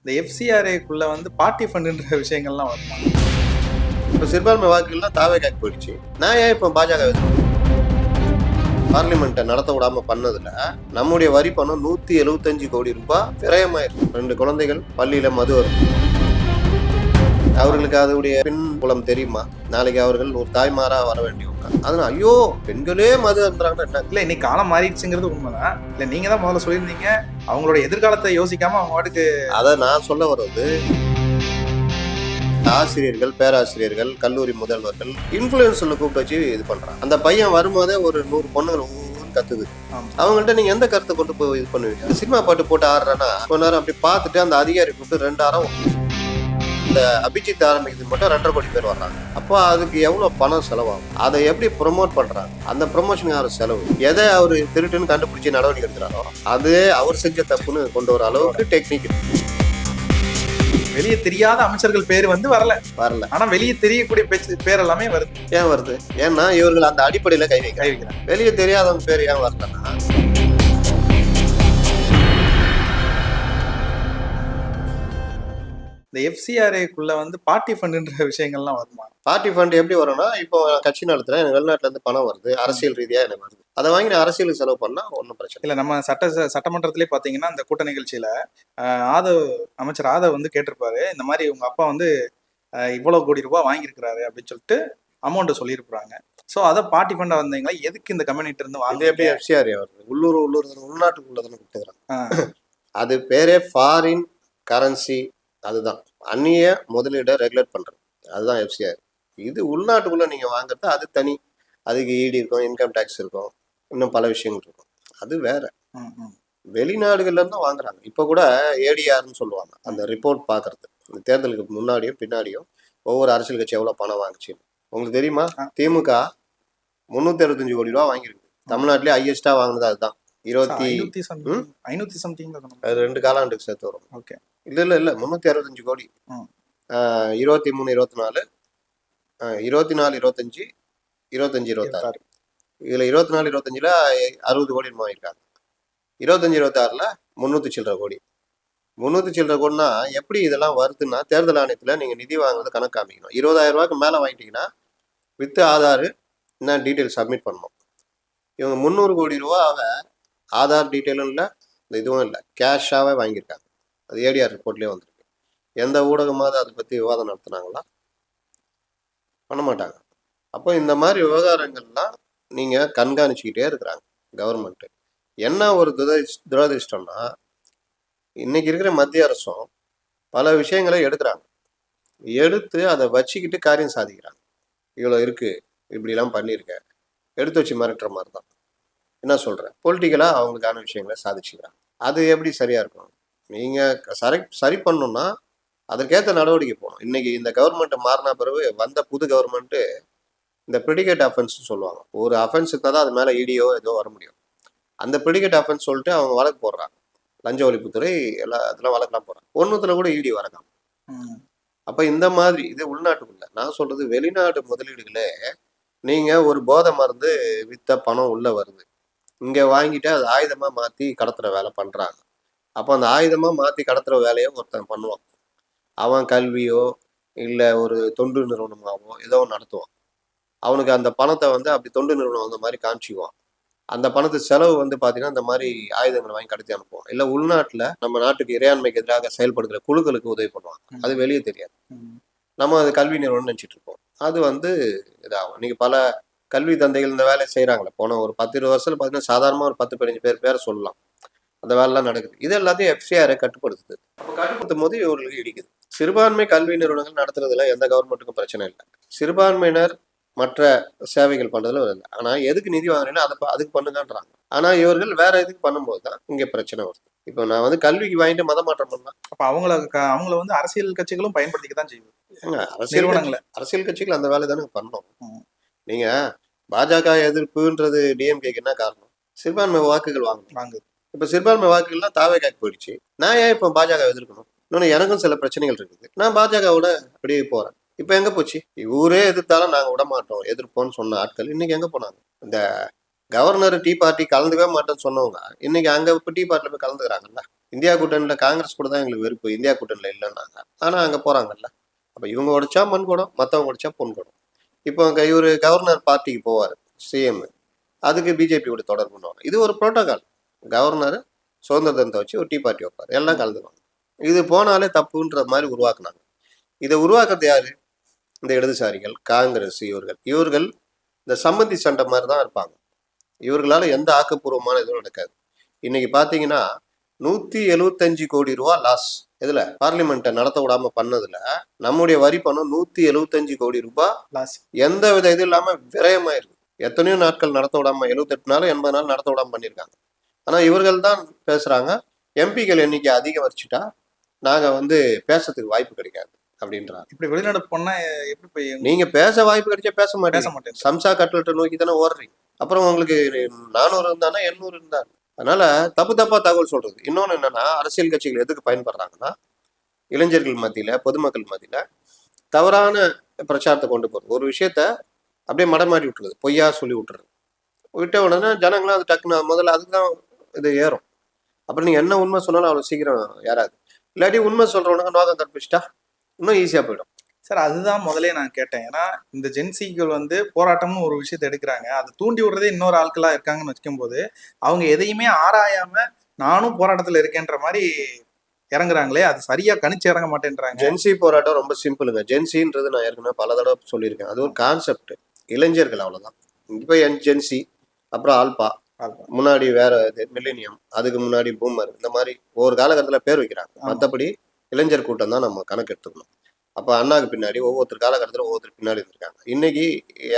இந்த எஃப்சிஆர்ஏக்குள்ள வந்து பார்ட்டி ஃபண்டுன்ற விஷயங்கள்லாம் வருமா? இப்போ சிறுபான்மை வாக்குகள்லாம் தாவேக்காக்கு போயிடுச்சு. நான் ஏன் இப்போ பாஜக பார்லிமெண்ட்டை நடத்த விடாம பண்ணதுல நம்முடைய வரி பணம் 175 கோடி ரூபாய் விரயமாயிருக்கு. 2 குழந்தைகள் பள்ளியில மது வரும். அவர்களுக்கு அதோடைய பின் புலம் தெரியுமா? நாளைக்கு அவர்கள் ஒரு தாய்மாரா வர வேண்டியவங்க. அதனால ஐயோ பெண்களே மது அன்றாங்க. இல்லை, இன்னைக்கு காலம் மாறிடுச்சுங்கிறது உண்மைதான். இல்லை, நீங்க தான் முதல்ல சொல்லியிருந்தீங்க அவங்களோட எதிர்காலத்தை யோசிக்காம அவங்க வாட்டுக்கு. அதை நான் சொல்ல வர்றது, ஆசிரியர்கள், பேராசிரியர்கள், கல்லூரி முதல்வர்கள் இன்ஃபுளுசர்ல கூப்பிட்டு வச்சு இது பண்றாங்க. அந்த பையன் வரும்போதே ஒரு 100 பொண்ணுகள் கத்துது. அவங்கள்ட்ட நீங்க எந்த கருத்தை கொண்டு போய் இது பண்ணுவீங்க? சினிமா பாட்டு போட்டு ஆடுறேன்னா கொஞ்ச நேரம் அப்படி பார்த்துட்டு அந்த அதிகாரி கூப்பிட்டு 2 வாரம் இந்த அபிஜித் ஆரம்பிக்கிறது மட்டும் 2.5 கோடி பேர் வர்றாங்க. அப்போ அதுக்கு எவ்வளவு பணம் செலவாகும்? அதை எப்படி ப்ரொமோட் பண்றாங்க? அந்த ப்ரொமோஷன் யாரும் செலவு எதை அவர் திருட்டுன்னு கண்டுபிடிச்சி நடவடிக்கை எடுக்கிறாரோ அது அவர் செஞ்ச தப்புன்னு கொண்டு வர அளவுக்கு டெக்னிக். வெளியே தெரியாத அமைச்சர்கள் பேர் வந்து வரல. ஆனா வெளியே தெரியக்கூடிய பேர் எல்லாமே வருது. ஏன் வருது? ஏன்னா இவர்கள் அந்த அடிப்படையில கை வைக்கிறாங்க. வெளியே தெரியாதவங்க பேர் ஏன் வரலன்னா, இந்த எஃப்சிஆர்ஏக்குள்ள வந்து பார்ட்டி ஃபண்டுன்ற விஷயங்கள்லாம் வருமா? பார்ட்டி ஃபண்ட் எப்படி வரும்னா, இப்போ கட்சி நடத்துறேன், எனக்கு வெளிநாட்டுல இருந்து பணம் வருது, அரசியல் ரீதியா எனக்கு வருது, அதை வாங்கி நான் அரசியலுக்கு செலவு பண்ணா ஒன்றும் பிரச்சனை இல்லை. நம்ம சட்டமன்றத்திலே பார்த்தீங்கன்னா இந்த கூட்ட நிகழ்ச்சியில அமைச்சர் ஆதவ் வந்து கேட்டிருப்பாரு, இந்த மாதிரி உங்க அப்பா வந்து இவ்வளவு கோடி ரூபாய் வாங்கியிருக்கிறாரு அப்படின்னு சொல்லிட்டு அமௌண்ட் சொல்லியிருப்பாங்க. ஸோ அதை பார்ட்டி ஃபண்டா வந்தீங்களா? எதுக்கு இந்த கம்யூனிட்டி இருந்து வாங்க? எப்படி எஃப்சிஆர்ஏ வருது? உள்நாட்டுக்குள்ளதானே கொடுத்துக்கிறாங்க. அது பேரே ஃபாரின் கரன்சி. அதுதான் அந்நிய முதலீடை ரெகுலேட் பண்றது. அதுதான் எஃப்சிஆர். இது உள்நாட்டுக்குள்ள நீங்க வாங்குறது அது தனி. அதுக்கு ஈடி இருக்கும், இன்கம் டேக்ஸ் இருக்கும், இன்னும் பல விஷயங்கள் இருக்கும். அது வேற. வெளிநாடுகள்ல இருந்து வாங்குறாங்க. இப்ப கூட ஏடிஆர்னு சொல்லுவாங்க. அந்த ரிப்போர்ட் பாக்குறது, இந்த தேர்தலுக்கு முன்னாடியும் பின்னாடியும் ஒவ்வொரு அரசியல் கட்சி எவ்வளவு பணம் வாங்குச்சுன்னு உங்களுக்கு தெரியுமா? திமுக 365 கோடி ரூபாய் வாங்கியிருக்கு. தமிழ்நாட்டிலே ஹையஸ்டா வாங்கினது அதுதான். 500 சம்திங். அது 2 காலாண்டுக்கு சேர்த்து வரும். ஓகே. இல்ல 365 கோடி. 23, 24, 24, 25, 25, 26. இதுல 24, 25ல 60 கோடி வாங்கியிருக்காங்க. 25, 26ல 300 சில்லற கோடி. 300 சில்லற கோடினா எப்படி இதெல்லாம் வருதுன்னா, தேர்தல் ஆணையத்துல நீங்க நிதி வாங்குறது கணக்கு காமிக்கணும். 20,000 ரூபாய்க்கு மேல வாங்கிட்டீங்கன்னா வித் ஆதார் என்ன டீட்டெயில் சப்மிட் பண்ணணும். இவங்க 300 கோடி ரூபாவை ஆதார் டீட்டெயிலும் இல்லை, இதுவும் இல்லை, கேஷாவே வாங்கியிருக்காங்க. அது ஏடிஆர் ரிப்போர்ட்லேயே வந்திருக்கு. எந்த ஊடகமாவது அதை பற்றி விவாதம் நடத்துனாங்களா? பண்ண மாட்டாங்க. அப்போ இந்த மாதிரி விவகாரங்கள்லாம் நீங்கள் கண்காணிச்சுக்கிட்டே இருக்கிறாங்க கவர்மெண்ட்டு. என்ன ஒரு துரதிருஷ்டம்னா, இன்னைக்கு இருக்கிற மத்திய அரசும் பல விஷயங்களை எடுக்கிறாங்க. எடுத்து அதை வச்சுக்கிட்டு காரியம் சாதிக்கிறாங்க. இவ்வளோ இருக்கு, இப்படிலாம் பண்ணியிருக்க, எடுத்து வச்சு மிரட்டுற மாதிரி தான். என்ன சொல்கிறேன், பொலிட்டிக்கலாக அவங்களுக்கான விஷயங்களை சாதிச்சுக்கிறாங்க. அது எப்படி சரியாக இருக்கும்? நீங்கள் சரி பண்ணணும்னா அதற்கேற்ற நடவடிக்கை போகணும். இன்னைக்கு இந்த கவர்மெண்ட் மாறின பிறகு வந்த புது கவர்மெண்ட்டு இந்த ப்ரிடிகேட் அஃபென்ஸ்ன்னு சொல்லுவாங்க. ஒரு அஃபென்ஸ் இருந்தால் தான் அது மேலே இடியோ ஏதோ வர முடியும். அந்த ப்ரிடிகேட் அஃபென்ஸ் சொல்லிட்டு அவங்க வழக்கு போடுறாங்க. லஞ்ச ஒழிப்புத்துறை அதெல்லாம் வழக்கெல்லாம் போடுறாங்க. ஒன்றுத்துல கூட இடி வரலாம். அப்போ இந்த மாதிரி இது உள்நாட்டுக்குள்ள. நான் சொல்றது வெளிநாட்டு முதலீடுகளே, நீங்கள் ஒரு போதை மருந்து வித்த பணம் உள்ள வருது, இங்கே வாங்கிட்டு அது ஆயுதமாக மாற்றி கடத்துகிற வேலை பண்ணுறாங்க. அப்போ அந்த ஆயுதமாக மாற்றி கடத்துகிற வேலையை ஒருத்தன் பண்ணுவான். அவன் கல்வியோ இல்லை ஒரு தொண்டு நிறுவனமாகவோ ஏதோ நடத்துவான். அவனுக்கு அந்த பணத்தை வந்து அப்படி தொண்டு நிறுவனம் அந்த மாதிரி காமிச்சிக்குவான். அந்த பணத்து செலவு வந்து பார்த்தீங்கன்னா இந்த மாதிரி ஆயுதங்களை வாங்கி கடத்தி அனுப்புவான். இல்லை உள்நாட்டில் நம்ம நாட்டுக்கு இறையாண்மைக்கு எதிராக செயல்படுகிற குழுக்களுக்கு உதவி பண்ணுவாங்க. அது வெளியே தெரியாது. நம்ம அது கல்வி நிறுவனம் நினச்சிட்டு இருப்போம். அது வந்து இதாகும். இன்னைக்கு பல கல்வி தந்தைகள் இந்த வேலையை செய்கிறாங்களே. போன ஒரு 10-20 வருஷத்துல பார்த்தீங்கன்னா சாதாரணமாக ஒரு 10-15 பேரை சொல்லலாம். அந்த வேலைலாம் நடக்குது. இது எல்லாத்தையும் எஃப்சிஆரை கட்டுப்படுத்துது. அப்போ கட்டுப்படுத்தும் போது இவர்களுக்கு இடிக்குது. சிறுபான்மை கல்வி நிறுவனங்கள் நடத்துறதுல எந்த கவர்மெண்ட்டுக்கும் பிரச்சனை இல்லை. சிறுபான்மையினர் மற்ற சேவைகள் பண்றதுல இல்லை. ஆனா எதுக்கு நிதி வாங்குறேன்னா அதுக்கு பண்ணுங்கன்றாங்க. ஆனா இவர்கள் வேற எதுக்கு பண்ணும்போது தான் இங்க பிரச்சனை வருது. இப்போ நான் வந்து கல்விக்கு வாங்கிட்டு மத மாற்றம் பண்ணலாம். அப்ப அவங்கள வந்து அரசியல் கட்சிகளும் பயன்படுத்திக்க தான் செய்யும். ஏங்க அரசியல் கட்சிகள் அந்த வேலை தானே பண்ணணும். நீங்க பாஜக எதிர்ப்புன்றது டிஎம்கேக்கு என்ன காரணம்? சிறுபான்மை வாக்குகள் வாங்குது. இப்ப சிறுபான்மை வாக்குகள்லாம் தாவேக்காக்கு போயிடுச்சு. நான் ஏன் இப்போ பாஜக எதிர்க்கணும்? இன்னொன்று எனக்கும் சில பிரச்சனைகள் இருக்குது. நான் பாஜகவோட அப்படியே போறேன். இப்ப எங்க போச்சு? ஊரே எதிர்த்தாலும் நாங்க விட மாட்டோம், எதிர்ப்போம்னு சொன்ன ஆட்கள் இன்னைக்கு எங்க போனாங்க? இந்த கவர்னர் டீ பார்ட்டி கலந்துக்கவே மாட்டேன்னு சொன்னவங்க இன்னைக்கு அங்க டீ பார்ட்டில போய் கலந்துக்கிறாங்கல்ல. இந்தியா கூட்டணியில் காங்கிரஸ் கூட தான் எங்களுக்கு வெறுப்பு, இந்தியா கூட்டணியில் இல்லைன்னாங்க. ஆனால் அங்கே போகிறாங்கல்ல. அப்போ இவங்க உடைச்சா மண் குடம், மற்றவங்க உடைச்சா பொன் குடம். இப்போ இவர் கவர்னர் பார்ட்டிக்கு போவார், சிஎம், அதுக்கு பிஜேபியோட தொடர்பு பண்ணுவாங்க. இது ஒரு புரோட்டோகால். கவர்னர் சுதந்திர தினத்தை வச்சு ஒரு டீ பார்ட்டி வைப்பார், எல்லாம் கலந்துக்குவாங்க. இது போனாலே தப்புன்ற மாதிரி உருவாக்குனாங்க. இதை உருவாக்குறது யாரு? இந்த இடதுசாரிகள், காங்கிரஸ், இவர்கள் இந்த சம்மந்தி சண்டை மாதிரி தான் இருப்பாங்க. இவர்களால எந்த ஆக்கப்பூர்வமான இதுவும் நடக்காது. இன்னைக்கு பாத்தீங்கன்னா 175 கோடி ரூபா லாஸ். இதுல பார்லிமெண்ட்டை நடத்த விடாம பண்ணதுல நம்முடைய வரி பணம் 175 கோடி ரூபாய் லாஸ். எந்த வித இது இல்லாம விரயமாயிருக்கு. எத்தனையோ நாட்கள் நடத்த விடாம 78 நாள் 80 நாள் நடத்த விடாம பண்ணியிருக்காங்க. ஆனா இவர்கள் தான் பேசுறாங்க, எம்பிக்கள் எண்ணிக்கை அதிகம் வச்சுட்டா நாங்க பேசுறதுக்கு வாய்ப்பு கிடைக்காது அப்படின்றாங்க. இப்படி வெளிநாடு போனா எப்படி போய் நீங்க பேச வாய்ப்பு கிடைச்சா பேச பேச மாட்டேன். மாட்டேன். சம்சா கட்லெட்டை நோக்கி தானே ஓடுறீங்க. அப்புறம் உங்களுக்கு 400 இருந்தானா 800 இருந்தாரு. அதனால தப்பா தகவல் சொல்றது. இன்னொன்னு என்னன்னா, அரசியல் கட்சிகள் எதுக்கு பயன்படுறாங்கன்னா, இளைஞர்கள் மத்தியில, பொதுமக்கள் மத்தியில தவறான பிரச்சாரத்தை கொண்டு போறது. ஒரு விஷயத்த அப்படியே மடமாடி விட்டுறது, பொய்யா சொல்லி விட்டுறது. விட்ட உடனே ஜனங்களும் அது டக்குன்னு முதல்ல அதுதான் இது ஏறும். அப்புறம் நீங்க என்ன உண்மை சொன்னாலும் அவ்வளவு சீக்கிரம் யாராது. இல்லாட்டி உண்மை சொல்றவனுக்கு நோக்கம் கற்பிச்சிட்டா இன்னும் ஈஸியா போயிடும். சார் அதுதான் முதலே நான் கேட்டேன். ஏன்னா இந்த ஜென்சிகள் போராட்டம்னு ஒரு விஷயத்தை எடுக்கிறாங்க, அதை தூண்டி விடுறதே இன்னொரு ஆட்களா இருக்காங்கன்னு வச்சுக்கும்போது அவங்க எதையுமே ஆராயாம நானும் போராட்டத்துல இருக்கேன்ற மாதிரி இறங்குறாங்களே, அது சரியா கணிச்சு இறங்க மாட்டேன்றாங்க. ஜென்சி போராட்டம் ரொம்ப சிம்பிளுங்க. ஜென்சின்றது நான் ஏற்கனவே பல தடவை சொல்லியிருக்கேன். அது ஒரு கான்செப்ட், இளைஞர்கள் அவ்வளவுதான். இப்போ ஜென்சி, அப்புறம் ஆல்பா, முன்னாடி வேற மில்லேனியம், அதுக்கு முன்னாடி பூமர், இந்த மாதிரி ஒவ்வொரு காலகட்டத்தில் பேர் வைக்கிறாங்க. மற்றபடி இளைஞர் கூட்டம் தான் நம்ம கணக்கு எடுத்துக்கணும். அப்போ அண்ணாக்கு பின்னாடி ஒவ்வொருத்தர் காலகட்டத்தில் ஒவ்வொருத்தர் பின்னாடி இருந்திருக்காங்க. இன்னைக்கு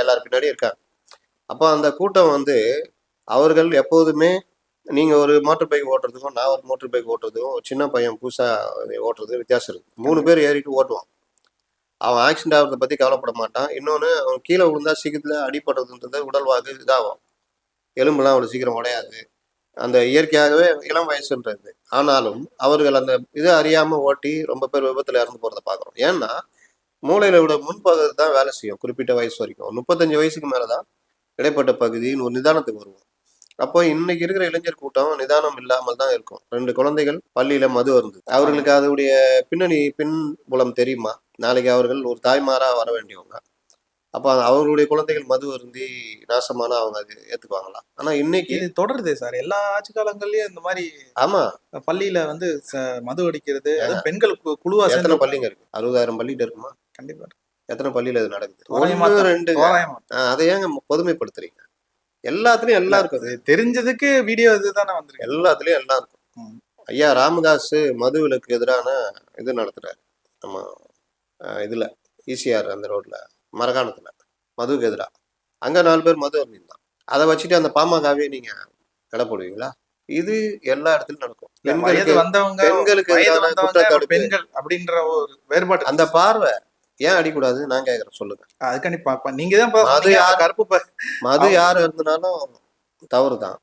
எல்லாரும் பின்னாடி இருக்காங்க. அப்போ அந்த கூட்டம் அவர்கள் எப்போதுமே நீங்க ஒரு மோட்டர் பைக் ஓட்டுறதுக்கும் நான் ஒரு மோட்டர் பைக் ஓட்டுறதுக்கும் சின்ன பையன் புதுசா ஓட்டுறது வித்தியாசம் இருக்கு. 3 பேர் ஏறிட்டு ஓட்டுவான். அவன் ஆக்சிடென்ட் ஆகிறத பத்தி கவலைப்பட மாட்டான். இன்னொன்னு, அவன் கீழே விழுந்தா சீக்கிரத்துல அடிபடுறதுன்றது உடல்வாகு இதாகும், எலும்புலாம் அவ்வளவு சீக்கிரம் உடையாது. அந்த இயற்கையாகவே இளம் வயசுன்றது. ஆனாலும் அவர்கள் அந்த இதை அறியாம ஓட்டி ரொம்ப பேர் விபத்துல இறந்து போறதை பாக்குறோம். ஏன்னா மூளையில விட முன்பகுதி தான் வேலை செய்யும் குறிப்பிட்ட வயசு வரைக்கும். 35 வயசுக்கு மேலதான் இடைப்பட்ட பகுதின்னு ஒரு நிதானத்துக்கு வருவோம். அப்போ இன்னைக்கு இருக்கிற இளைஞர் கூட்டம் நிதானம் இல்லாமல் தான் இருக்கும். 2 குழந்தைகள் பள்ளியில மது அருந்தது. அவர்களுக்கு அதனுடைய பின்புலம் தெரியுமா? நாளைக்கு அவர்கள் ஒரு தாய்மாரா வர வேண்டியவங்க. அப்ப அவர்களுடைய குழந்தைகள் மது அருந்தி நாசமான அவங்க அது ஏத்துக்குவாங்களா? ஆனா இன்னைக்கு இது தொடருது சார். எல்லா ஆட்சி காலங்கள்லயும் இந்த மாதிரி. ஆமா, பள்ளியில மது அடிக்கிறது, அது பெண்கள் குழுவா எத்தனை சேர்ந்து பள்ளிங்க இருக்கு? 60,000 பள்ளிட்டு இருக்குமா? கண்டிப்பா எத்தனை பள்ளியில இது நடக்குது? தோராயமா 1, தான். 2. தோராயமா. அதை ஏங்க பொதுமைப்படுத்துறீங்க? எல்லாத்துலயும் எல்லாம் இருக்கும். அது தெரிஞ்சதுக்கு வீடியோ இதுதானே வந்திருக்கு. எல்லாத்துலயும் எல்லாம் இருக்கும். ஐயா ராமதாஸ் மது விலக்கு எதிரான இது நடத்துறாரு. நம்ம இதுல ஈசிஆர் அந்த ரோட்ல மரகாணத்துல மதுவுக்கு எதிராக. அங்க 4 பேர் மது அருந்திருந்தான். அதை வச்சுட்டு அந்த பாமகவே நீங்க கடை போடுவீங்களா? இது எல்லா இடத்துலயும் நடக்கும். வயது வந்தவங்க, பெண்களுக்கு வயது எதிரான வந்தவங்க, குற்றத்தடுப்பு, பெண்கள் அப்படின்ற ஒரு வேறுபாடு. அந்த பார்வை ஏன் அடிக்கூடாது? நான் கேக்குறேன், சொல்லுங்க. அது கண்டிப்பா நீங்க தான் மது யார் கருப்பு மது யார் இருந்தாலும் தவறுதான்.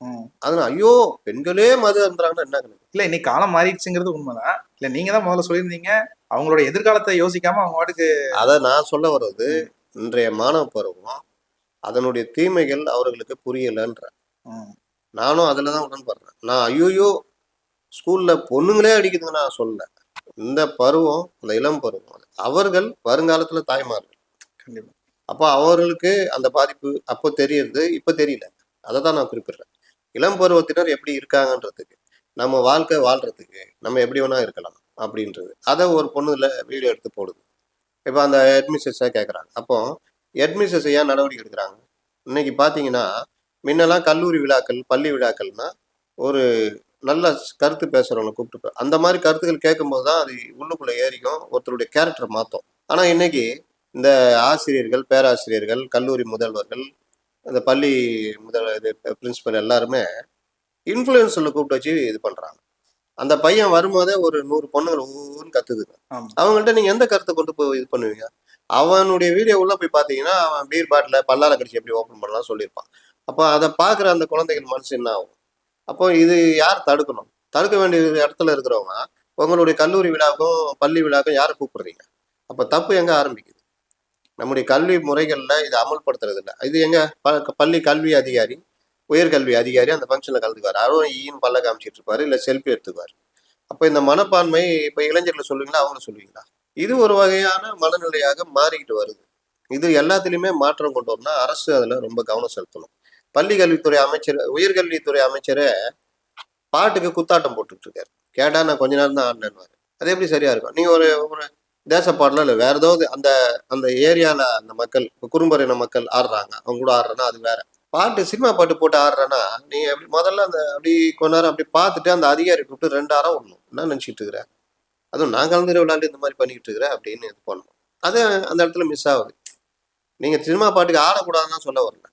அதனால ஐயோ பெண்களே மது அருந்துறாங்கன்னா என்ன கணக்கு? இல்ல இன்னைக்கு காலம் மாறிடுச்சுங்கிறது உண்மைதான். இல்ல நீங்க தான் முதல்ல சொல்லியிருந்தீங்க அவங்களோட எதிர்காலத்தை யோசிக்காம அவங்க வாட்டுக்கு. அதை நான் சொல்ல வர்றது, இன்றைய மாணவ பருவம் அதனுடைய தீமைகள் அவர்களுக்கு புரியலன்ற. நானும் அதுலதான் உடன்படுறேன். நான் ஐயோ ஸ்கூல்ல பொண்ணுங்களே அடிக்குதுங்க நான் சொல்லல. இந்த பருவம், அந்த இளம் பருவம், அவர்கள் வருங்காலத்துல தாய்மார்கள். கண்டிப்பா. அப்போ அவர்களுக்கு அந்த பாதிப்பு அப்போ தெரியுது, இப்ப தெரியல. அதை தான் நான் குறிப்பிடுறேன். இளம் பருவத்தினர் எப்படி இருக்காங்கன்றதுக்கு, நம்ம வாழ்க்கை வாழ்றதுக்கு நம்ம எப்படி வேணா இருக்கலாம் அப்படின்றது. அதை ஒரு பொண்ணுல வீடியோ எடுத்து போடுது. இப்போ அந்த ஹெட்மிஸ்ஸை கேட்குறாங்க. அப்போ ஹெட்மிஸ்ஸஸ் ஏன் நடவடிக்கை எடுக்கிறாங்க? இன்னைக்கு பார்த்தீங்கன்னா, முன்னெல்லாம் கல்லூரி விழாக்கள், பள்ளி விழாக்கள்னா ஒரு நல்ல கருத்து பேசுறவங்களை கூப்பிட்டு அந்த மாதிரி கருத்துக்கள் கேட்கும்போது தான் அது உள்ளுக்குள்ள ஏறிக்கும், ஒருத்தருடைய கேரக்டரை மாற்றும். ஆனால் இன்னைக்கு இந்த ஆசிரியர்கள், பேராசிரியர்கள், கல்லூரி முதல்வர்கள், இந்த பள்ளி பிரின்சிபல் எல்லாருமே இன்ஃப்ளூயன்ஸில் கூப்பிட்டு வச்சு இது பண்றாங்க. அந்த பையன் வரும்போதே ஒரு 100 பொண்ணுகள் ஒவ்வொன்று கத்துதுங்க. அவங்கள்ட்ட நீங்க எந்த கருத்தை கொண்டு போய் இது பண்ணுவீங்க? அவனுடைய வீடியோ உள்ள போய் பார்த்தீங்கன்னா அவன் பீர் பாட்டில பல்லால கடிச்சு எப்படி ஓப்பன் பண்ணலாம் சொல்லியிருப்பான். அப்போ அதை பார்க்குற அந்த குழந்தைகள் மனசு என்ன ஆகும்? அப்போ இது யார் தடுக்கணும்? தடுக்க வேண்டிய இடத்துல இருக்கிறவங்க உங்களுடைய கல்லூரி விழாவுக்கும் பள்ளி விழாவுக்கும் யாரை கூப்பிடுறீங்க? அப்போ தப்பு எங்க ஆரம்பிக்குது? நம்முடைய கல்வி முறைகள்ல இதை அமல்படுத்துறது இல்லை. இது எங்க பள்ளி கல்வி அதிகாரி, உயர்கல்வி அதிகாரி அந்த ஃபங்க்ஷன்ல கலந்துக்குவார். அவரும் ஈன்னு பல்ல காமிச்சிட்டு இருப்பாரு, இல்லை செல்ஃபி எடுத்துக்குவார். அப்ப இந்த மனப்பான்மை இப்ப இளைஞர்கள் சொல்லுவீங்களா, அவங்க சொல்லுவீங்களா? இது ஒரு வகையான மனநிலையாக மாறிக்கிட்டு வருது. இது எல்லாத்துலயுமே மாற்றம் கொண்டு வரணும்னா அரசு அதுல ரொம்ப கவனம் செலுத்தணும். பள்ளி கல்வித்துறை அமைச்சர், உயர்கல்வித்துறை அமைச்சரே பாட்டுக்கு குத்தாட்டம் போட்டுட்டு இருக்காரு. கேட்டா நான் கொஞ்ச நேரம் தான் ஆடினேன்னு. அது எப்படி சரியா இருக்கும்? நீங்க ஒரு ஒரு தேசப்பாடல இல்ல வேற ஏதாவது அந்த அந்த ஏரியால அந்த மக்கள் குறும்பரின மக்கள் ஆடுறாங்க, அவங்க கூட ஆடுறேன்னா அது வேற. பாட்டு சினிமா பாட்டு போட்டு ஆடுறேன்னா நீ எப்படி முதல்ல அந்த அப்படி கொஞ்ச நேரம் அப்படி பார்த்துட்டு அந்த அதிகாரி கூப்பிட்டு 2 அறை விடணும். என்ன நினைச்சிட்டு இருக்கிற? அதுவும் நான் கலந்துரை விளையாண்டு இந்த மாதிரி பண்ணிட்டு இருக்கிறேன் அப்படின்னு இது பண்ணணும். அது அந்த இடத்துல மிஸ் ஆகுது. நீங்க சினிமா பாட்டுக்கு ஆடக்கூடாதுன்னு சொல்ல வரல.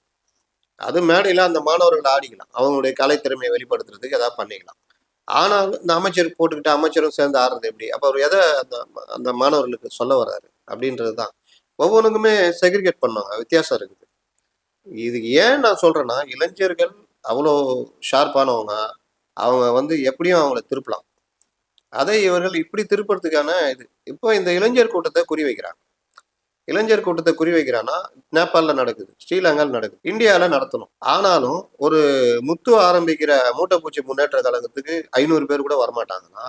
அது மேடையில அந்த மாணவர்கள் ஆடிக்கலாம், அவங்களுடைய கலை திறமையை வெளிப்படுத்துறதுக்கு ஏதாவது பண்ணிக்கலாம். ஆனால் இந்த அமைச்சர் போட்டுக்கிட்டு அமைச்சரும் சேர்ந்து ஆடுறது எப்படி? அப்ப அவர் எதை அந்த அந்த மாணவர்களுக்கு சொல்ல வர்றாரு அப்படின்றது தான். ஒவ்வொன்றுக்குமே செக்ரிகேட் பண்ணுவாங்க, வித்தியாசம் இருக்குது. இதுக்கு ஏன் நான் சொல்றேன்னா, இளைஞர்கள் அவ்வளோ ஷார்ப்பானவங்க. அவங்க எப்படியும் அவங்கள திருப்பலாம். அதை இவர்கள் இப்படி திருப்புறதுக்கான இது. இப்போ இந்த இளைஞர் கூட்டத்தை குறி வைக்கிறாங்க. இளைஞர் கூட்டத்தை குறி வைக்கிறான்னா நேபாளில் நடக்குது, ஸ்ரீலங்காவில் நடக்குது, இந்தியாவில் நடத்தணும். ஆனாலும் ஒரு முத்து ஆரம்பிக்கிற மூட்டைப்பூச்சி முன்னேற்ற கழகத்துக்கு 500 பேர் கூட வரமாட்டாங்கன்னா,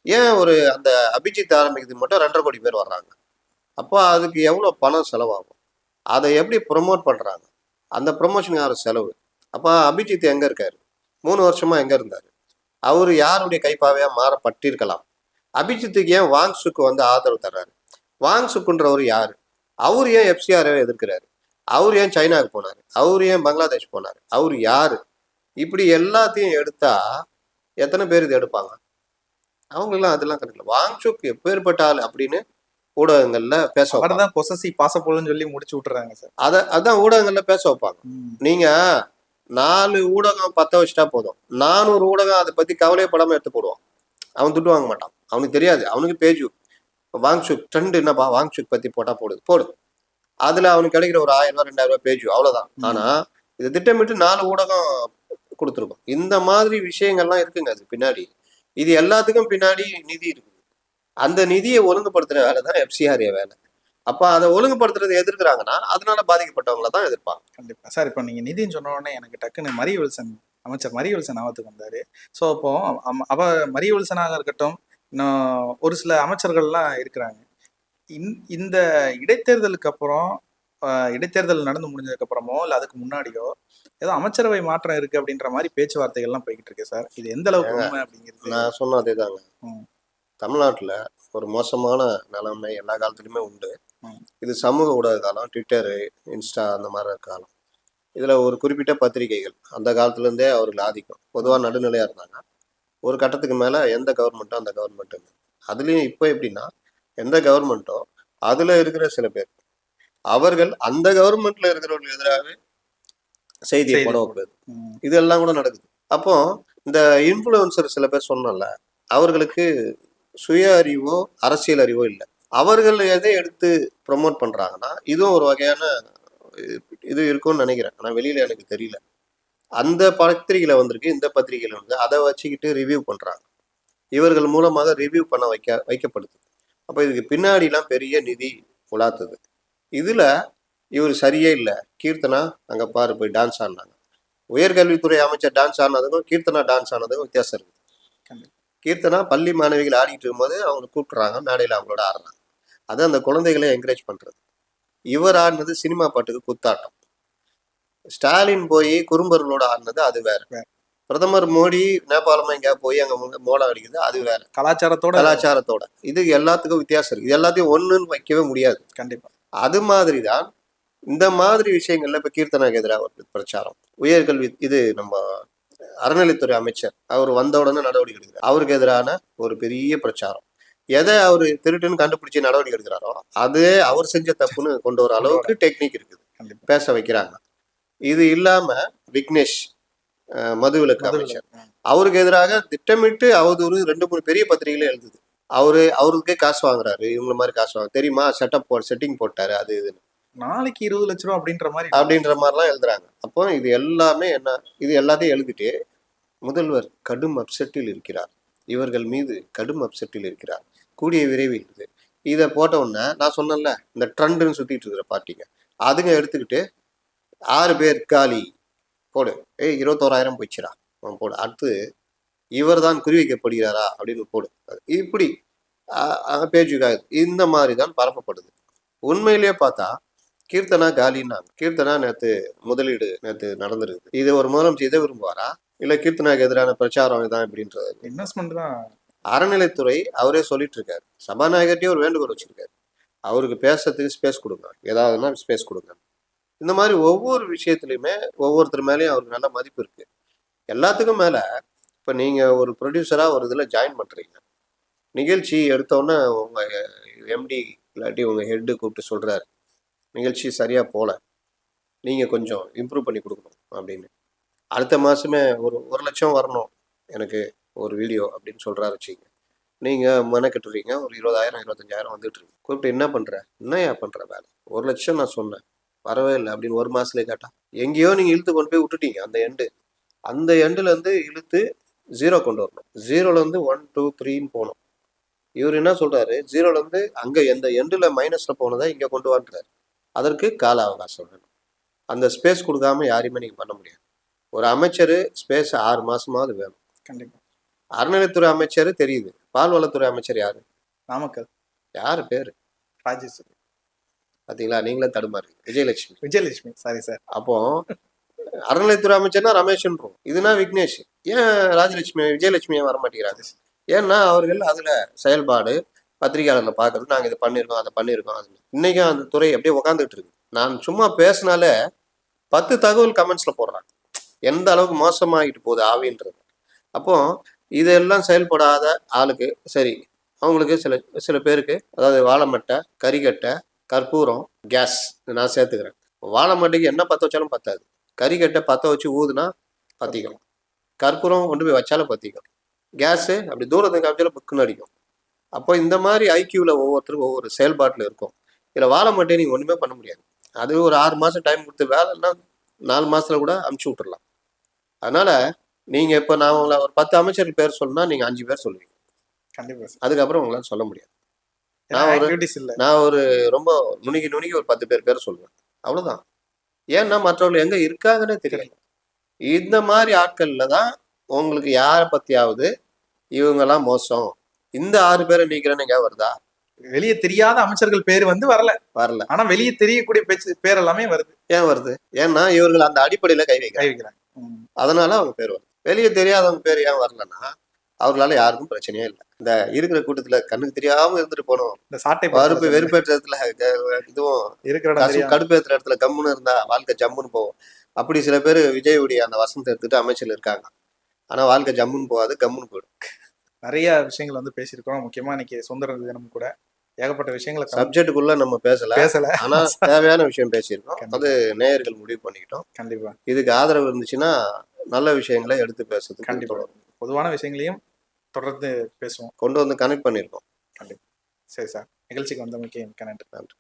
ஏன் ஒரு அந்த அபிஜித் ஆரம்பிக்கிறதுக்கு மட்டும் 2.5 கோடி பேர் வர்றாங்க? அப்போ அதுக்கு எவ்வளோ பணம் செலவாகும்? அதை எப்படி ப்ரொமோட் பண்ணுறாங்க? அந்த ப்ரொமோஷனுக்கு யார் செலவு? அப்போ அபிஜித் எங்கே இருக்காரு? 3 வருஷமா எங்கே இருந்தார்? அவர் யாருடைய கைப்பாவையாக மாறப்பட்டிருக்கலாம்? அபிஜித்துக்கு ஏன் வாங்சுக்கு ஆதரவு தர்றாரு? வாங்சுக்குன்றவர் யாரு? அவர் ஏன் எஃப்சிஆரை எதிர்க்கிறாரு? அவர் ஏன் சைனாவுக்கு போனாரு? அவர் ஏன் பங்களாதேஷ் போனாரு? அவர் யாரு? இப்படி எல்லாத்தையும் எடுத்தா எத்தனை பேர் இது எடுப்பாங்க? அவங்களெல்லாம் அதெல்லாம் கணக்கில் வாங்சுக் எப்பேற்பட்ட ஆள் அப்படின்னு ஊடகங்கள்ல பேச வைப்பாங்க. பொசசி பாசப்போலன்னு சொல்லி முடிச்சு விட்டுறாங்க சார். அதான் ஊடகங்கள்ல பேச வைப்பாங்க. நீங்க 4 ஊடகம் 10 வச்சுட்டா போதும், 400 ஊடகம் அதை பத்தி கவலைப்படாம எடுத்து போடுவான். அவன் துட்டு வாங்க மாட்டான். அவனுக்கு தெரியாது. அவனுக்கு பேஜு வாங்சுக் ட்ரெண்ட் என்னப்பா, வாங்சுக் பத்தி போட்டா போடு. அதுல அவனுக்கு கிடைக்கிற ஒரு 1000 ரூபாய் 2000 ரூபாய் பேஜ், அவ்வளவுதான். ஆனா இது திட்டமிட்டு 4 ஊடகம் கொடுத்துருக்கோம். இந்த மாதிரி விஷயங்கள்லாம் இருக்குங்க அது பின்னாடி. இது எல்லாத்துக்கும் பின்னாடி நிதி இருக்குது. அந்த நிதியை ஒழுங்குபடுத்துற வேலை தான் எஃப்சிஆர்ஏ வேலை. அப்ப அதை ஒழுங்குபடுத்துறது எதிர்க்கிறாங்கன்னா அதனால பாதிக்கப்பட்டவங்களை தான் எதிர்ப்பாங்க. கண்டிப்பா சார். இப்போ நீங்க நிதின்னு சொன்ன உடனே எனக்கு டக்குன்னு அமைச்சர் மரிய வில்சன் ஞாபகத்துக்கு வந்தாரு. ஸோ அப்போ அவ மரிய வில்சனாக இருக்கட்டும், இன்னும் ஒரு சில அமைச்சர்கள்லாம் இருக்கிறாங்க. இந்த இடைத்தேர்தலுக்கு அப்புறம், இடைத்தேர்தல் நடந்து முடிஞ்சதுக்கு அப்புறமோ இல்லை அதுக்கு முன்னாடியோ ஏதோ அமைச்சரவை மாற்றம் இருக்கு அப்படின்ற மாதிரி பேச்சுவார்த்தைகள்லாம் போய்கிட்டு இருக்கு சார். இது எந்த அளவுக்கு உண்மை அப்படிங்கிறது நான் சொன்ன அதே தாங்க. தமிழ்நாட்டுல ஒரு மோசமான நிலைமை எல்லா காலத்துலயுமே உண்டு. இது சமூக ஊடக காலம், ட்விட்டரு, இன்ஸ்டா அந்த மாதிரி காலம். இதுல ஒரு குறிப்பிட்ட பத்திரிகைகள் அந்த காலத்துல இருந்தே அவர்கள் ஆதிக்கம். பொதுவாக நடுநிலையா இருந்தாங்க. ஒரு கட்டத்துக்கு மேல எந்த கவர்மெண்ட்டோ அந்த கவர்மெண்ட். அதுலயும் இப்போ எப்படின்னா, எந்த கவர்மெண்ட்டோ அதுல இருக்கிற சில பேர் அவர்கள் அந்த கவர்மெண்ட்ல இருக்கிறவர்கள் எதிராக செய்தியை போட வைப்பது, இதெல்லாம் கூட நடக்குது. அப்போ இந்த இன்ஃபுளுசர் சில பேர் சொன்னல, அவர்களுக்கு சுய அறிவோ அரசியல் அறிவோ இல்லை. அவர்கள் எதை எடுத்து ப்ரொமோட் பண்றாங்கன்னா இதுவும் ஒரு வகையான இது இருக்கும்னு நினைக்கிறேன். ஆனா வெளியில எனக்கு தெரியல. அந்த பத்திரிகையில வந்திருக்கு, இந்த பத்திரிகையில அதை வச்சுக்கிட்டு ரிவ்யூ பண்றாங்க. இவர்கள் மூலமாக ரிவ்யூ பண்ண வைக்கப்படுது. அப்ப இதுக்கு பின்னாடிலாம் பெரிய நிதி உலாத்துது. இதுல இவர் சரியே இல்லை. கீர்த்தனா அங்க பாரு போய் டான்ஸ் ஆடினாங்க. உயர்கல்வித்துறை அமைச்சர் டான்ஸ் ஆனதுக்கும் கீர்த்தனா டான்ஸ் ஆனதுக்கும் வித்தியாசம் இருக்குது. கீர்த்தனா பள்ளி மாணவிகள் ஆடிட்டு இருக்கும்போது அவங்க கூப்பிட்டுறாங்க, மேடையில் அவங்களோட ஆடுறாங்க. அது அந்த குழந்தைகளை என்கரேஜ் பண்றது. இவர் ஆடினது சினிமா பாட்டுக்கு குத்தாட்டம். ஸ்டாலின் போய் குறும்பர்களோட ஆடினது அது வேற. பிரதமர் மோடி நேபாளமா எங்கேயா போய் அங்க மோளம் அடிக்குது, அது வேற. கலாச்சாரத்தோட இது எல்லாத்துக்கும் வித்தியாசம் இருக்கு. இது எல்லாத்தையும் ஒண்ணுன்னு வைக்கவே முடியாது. கண்டிப்பா. அது மாதிரிதான் இந்த மாதிரி விஷயங்கள்ல இப்ப கீர்த்தனாக்கு எதிராக ஒரு பிரச்சாரம். உயர்கல்வி இது நம்ம அறநிலைத்துறை அமைச்சர் அவர் வந்த உடனே நடவடிக்கை எடுக்கிறார். அவருக்கு எதிரான ஒரு பெரிய பிரச்சாரம். எதை அவர் திருட்டுன்னு கண்டுபிடிச்சு நடவடிக்கை எடுக்கிறாரோ அதே அவர் செஞ்ச தப்புன்னு கொண்டு வர அளவுக்கு டெக்னிக் இருக்குது, பேச வைக்கிறாங்க. இது இல்லாம விக்னேஷ் மதுவிலக்கு அமைச்சர், அவருக்கு எதிராக திட்டமிட்டு அவதூறு 2-3 பெரிய பத்திரிகைகளே எழுதுது. அவருக்கே காசு வாங்குறாரு, இவங்க மாதிரி காசு வாங்க தெரியுமா, செட்டிங் போட்டாரு, அது இதுன்னு நாளைக்கு 20 லட்ச ரூபா அப்படின்ற மாதிரிலாம் எழுதுறாங்க. அப்போ இது எல்லாமே என்ன, இது எல்லாத்தையும் எழுதிட்டு முதல்வர் கடும் அப்செட்டில் இருக்கிறார், இவர்கள் மீது கடும் அப்செட்டில் இருக்கிறார், கூடிய விரைவில் இது இதை போட்ட உடனே நான் சொன்னேன்ல இந்த ட்ரெண்டுன்னு சுத்திட்டு இருக்கிற பார்ட்டிங்க அதுங்க எடுத்துக்கிட்டு 6 பேர் காலி போடு, 21,000 போயிடுச்சுரா போடு. அடுத்து இவர் தான் குறிவைக்கப்படுகிறாரா அப்படின்னு போடு. இப்படி பேஜுக்காக இந்த மாதிரி தான் பரப்பப்படுது. உண்மையிலேயே பார்த்தா கீர்த்தனா காலின்னாங்க. கீர்த்தனா முதலீடு நேற்று நடந்திருக்கு. இது ஒரு முதலமைச்சர் இதை விரும்புவாரா, இல்ல கீர்த்தனாக்கு எதிரான பிரச்சாரம் இதான் இப்படின்றது? இன்வெஸ்ட்மெண்ட் தான். அறநிலைத்துறை அவரே சொல்லிட்டு இருக்காரு, சபாநாயகர்கிட்டயே ஒரு வேண்டுகோள் வச்சிருக்காரு, அவருக்கு பேசுறதுக்கு ஸ்பேஸ் கொடுங்க, ஏதாவதுன்னா ஸ்பேஸ் கொடுங்க. இந்த மாதிரி ஒவ்வொரு விஷயத்துலையுமே ஒவ்வொருத்தர் மேலேயும் அவருக்கு நல்ல மதிப்பு இருக்கு. எல்லாத்துக்கும் மேல இப்போ நீங்க ஒரு ப்ரொடியூசரா ஒரு இதில் ஜாயின் பண்றீங்க, நிகழ்ச்சி எடுத்தோன்னே உங்க எம்டி இல்லாட்டி உங்க ஹெட்டு கூப்பிட்டு சொல்றாரு, நிகழ்ச்சி சரியா போல, நீங்க கொஞ்சம் இம்ப்ரூவ் பண்ணி கொடுக்கணும் அப்படின்னு. அடுத்த மாசமே ஒரு 1,00,000 வரணும் எனக்கு ஒரு வீடியோ அப்படின்னு சொல்றாரு வச்சுங்க. நீங்க மெனக்கெட்டுறீங்க, ஒரு 20,000 25,000 வந்துட்டு இருக்கு. கூப்பிட்டு என்ன பண்ற, என்னையா பண்ற வேலை, 1,00,000 நான் சொன்னேன் வரவே இல்லை அப்படின்னு ஒரு மாசத்துல கேட்டா, எங்கேயோ நீங்க இழுத்து கொண்டு போய் விட்டுட்டீங்க. அந்த எண்டுல இருந்து இழுத்து 0 கொண்டு வரணும். 0ல இருந்து 1 2 3ன்னு போகணும். இவர் என்ன சொல்றாரு, 0ல இருந்து அங்க எந்த எண்டுல மைனஸ்ல போனதை இங்க கொண்டு வந்துறாரு. அதற்கு கால அவகாசம் வேணும். அந்த ஸ்பேஸ் கொடுக்காம யாரையுமே நீங்க பண்ண முடியாது. ஒரு அமைச்சர் ஸ்பேஸ் 6 மாசமாவது வேணும். கண்டிப்பா. அறநிலைத்துறை அமைச்சர் தெரியுது, பால்வளத்துறை அமைச்சர் யாரு? நாமக்கல். யாரு பேரு? ராஜேஸ்வரி. பாத்தீங்களா, நீங்களே தடுமாறு. விஜயலட்சுமி. Sorry sir. அப்போ அறநிலைத்துறை அமைச்சர்னா ரமேஷ்ன்றோம், இதுனா விக்னேஷ். ஏன் விஜயலட்சுமி ஏன் வர மாட்டேங்கிறாங்க? ஏன்னா அவர்கள் அதுல செயல்பாடு, பத்திரிகையாளர்ல பாக்குறது, நாங்க இதை பண்ணிருக்கோம் அதை பண்ணிருக்கோம். இன்னைக்கும் அந்த துறை அப்படியே உக்காந்துட்டு இருக்கு. நான் சும்மா பேசினாலே 10 தகவல் கமெண்ட்ஸ்ல போடுறாங்க, எந்த அளவுக்கு மோசமாகிட்டு போகுது ஆவின்றது. அப்போ இதெல்லாம் செயல்படாத ஆளுக்கு சரி, அவங்களுக்கு சில பேருக்கு, அதாவது வாழைமட்டை, கறிக்கட்டை, கற்பூரம், கேஸ் நான் சேர்த்துக்கிறேன். வாழைமட்டைக்கு என்ன பற்ற வச்சாலும் பத்தாது, கறிக்கட்டை பற்ற வச்சு ஊதுனா பத்திக்கும், கற்பூரம் கொண்டு போய் வச்சாலும் பத்திக்கும், கேஸு அப்படி தூரத்துக்கு காமிச்சாலும் புக்குன்னு அடிக்கும். அப்போ இந்த மாதிரி ஐக்கியூவில் ஒவ்வொருத்தருக்கும் ஒவ்வொரு செயல்பாட்டில் இருக்கும். இதில் வாழைமட்டையை நீங்கள் ஒன்றுமே பண்ண முடியாது. அது ஒரு 6 மாதம் டைம் கொடுத்து வேலைன்னா 4 மாதத்துல கூட அமுச்சு விட்டுறலாம். அதனால நீங்க இப்போ நான் உங்களை ஒரு 10 அமைச்சர் பேர் சொன்னா நீங்க 5 பேர் சொல்லுவீங்க. கண்டிப்பா. அதுக்கப்புறம் உங்களால சொல்ல முடியாது. நான் ஒரு ரொம்ப நுணுகி ஒரு 10 பேர் சொல்லுவேன், அவ்வளவுதான். ஏன்னா மற்றவர்கள் எங்க இருக்காங்கன்னே தெரியல. இந்த மாதிரி ஆட்கள்ல தான் உங்களுக்கு யாரை பத்தியாவது இவங்கெல்லாம் மோசம், இந்த 6 பேரை நீக்கிறேன்னு எங்க வருதா? வெளியே தெரியாத அமைச்சர்கள் பேர் வரல. ஆனா வெளியே தெரியக்கூடிய பேர் எல்லாமே வருது. ஏன் வருது? ஏன்னா இவர்கள் அந்த அடிப்படையில கை வைக்கிறாங்க. அதனால அவங்க பேர் வருது. வெளியே தெரியாதவங்க பேர் ஏன் வரலன்னா அவர்களால யாருக்கும் பிரச்சனையே இல்லை. இந்த இருக்கிற கூட்டத்துல கண்ணுக்கு தெரியாம இருந்துட்டு போனோம், இந்த சாட்டை பருப்பு வெறுப்பேற்றத்துல இதுவும் கடுப்பேற்றுற இடத்துல கம்முன்னு இருந்தா வாழ்க்கை ஜம்முன்னு போவோம். அப்படி சில பேர் விஜயுடைய அந்த வசனத்தை எடுத்துட்டு அமைச்சர் இருக்காங்க. ஆனா வாழ்க்கை ஜம்முன்னு போகாது, கம்முன்னு போயிடும். நிறைய விஷயங்கள் பேசியிருக்கோம். முக்கியமா இன்னைக்கு சுதந்திர தினம் கூட ஏகப்பட்ட விஷயங்களை சப்ஜெக்டுக்குள்ள நம்ம பேசல. ஆனா தேவையான விஷயம் பேசியிருக்கோம். அது நேயர்கள் முடிவு பண்ணிக்கிட்டோம். கண்டிப்பா இதுக்கு ஆதரவு இருந்துச்சுன்னா நல்ல விஷயங்களை எடுத்து பேசுறது. கண்டிப்பா பொதுவான விஷயங்களையும் தொடர்ந்து பேசுவோம், கொண்டு வந்து கனெக்ட் பண்ணியிருக்கோம். கண்டிப்பா. சரி சார், நிகழ்ச்சிக்கு வந்தமைக்கு மிக்க நன்றி.